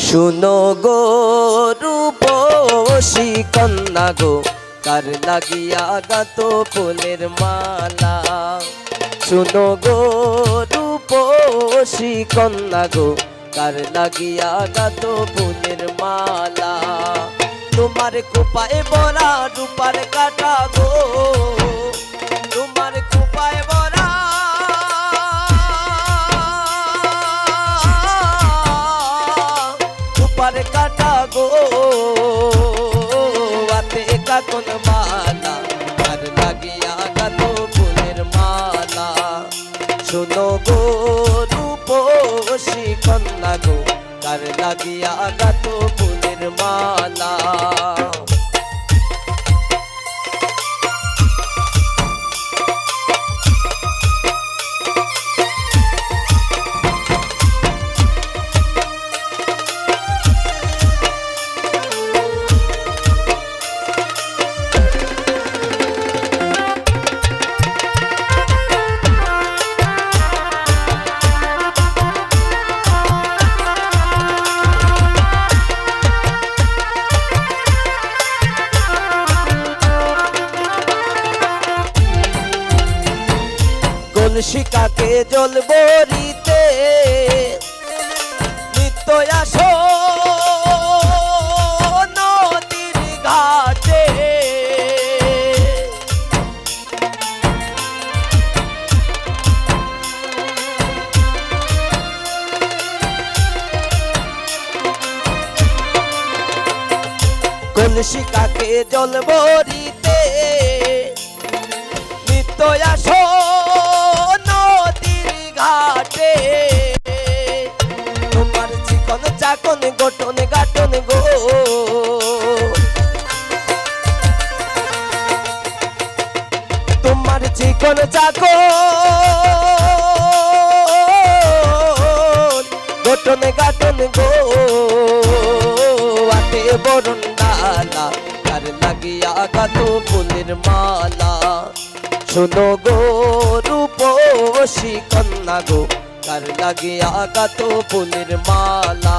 শুনো গো রূপসী কন্যা গো, কার লাগিয়া গাত ফুলের মালা। শুনো গো রূপসী কন্যা গো, কার লাগিয়া গাত ফুলের মালা। তোমার কোপায় বরা রূপার কাটা গো, তোমার কোপায় বরা রূপার কাটা গো, হাতে কাকন মালা, কার লাগিয়া গাত ফুলের মালা। শোনো গো রূপসী কন্যা গো, কার লাগিয়া গাত ফুলের মালা। কলসিকাকে জল বরিতে নিত্য আসো নদীর ঘাটে। কলসিকাকে জল বরিতে নিত্য আসো ঘাটে। তোমার চিকন চাকন গঠন গাটন গো, তোমার চিকন চাকন গঠন গাটন গো, হাতে বরণ ডালা, কার লাগিয়া গাত ফুলের মালা। শোনো গো রূপসী কন্যা গো, কার লাগিয়া গাত ফুলের মালা।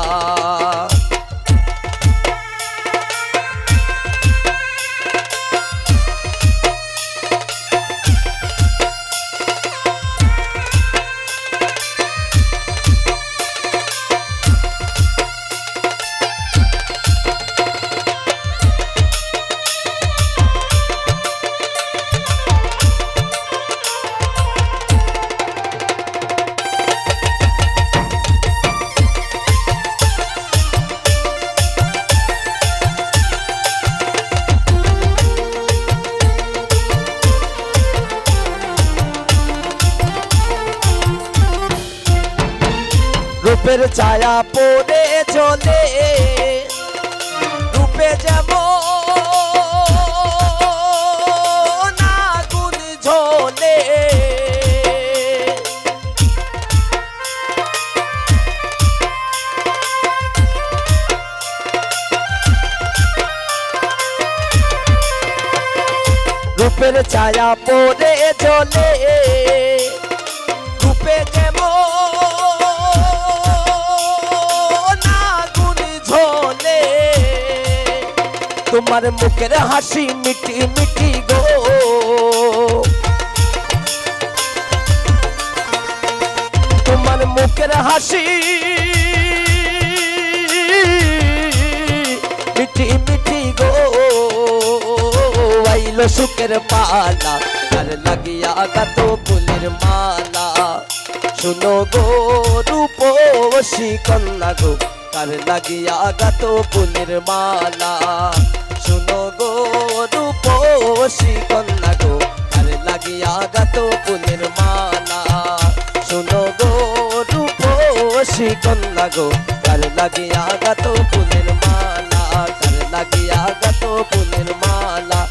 রূপের ছায়া পড়ে চলে, রূপে যেমন আগুন ঝোলে। রূপের ছায়া পড়ে চলে, রূপে যেমন তোমার মুখের হাসি মিটি মিটি গো, তোমার মুখের হাসি মিটি মিটি গো, আইলো সুখের পালা, কার লাগিয়া গাত ফুলের মালা। শুনো গো রূপসী কন্যা গো, কার লাগিয়া গাত ফুলের মালা। শুনো গো রূপসী কন্যা গো, কার লাগিয়া গাত ফুলের মালা। শুনো গো রূপসী কন্যা গো, কার লাগিয়া গাত ফুলের মালা, কার লাগিয়া গাত ফুলের মালা।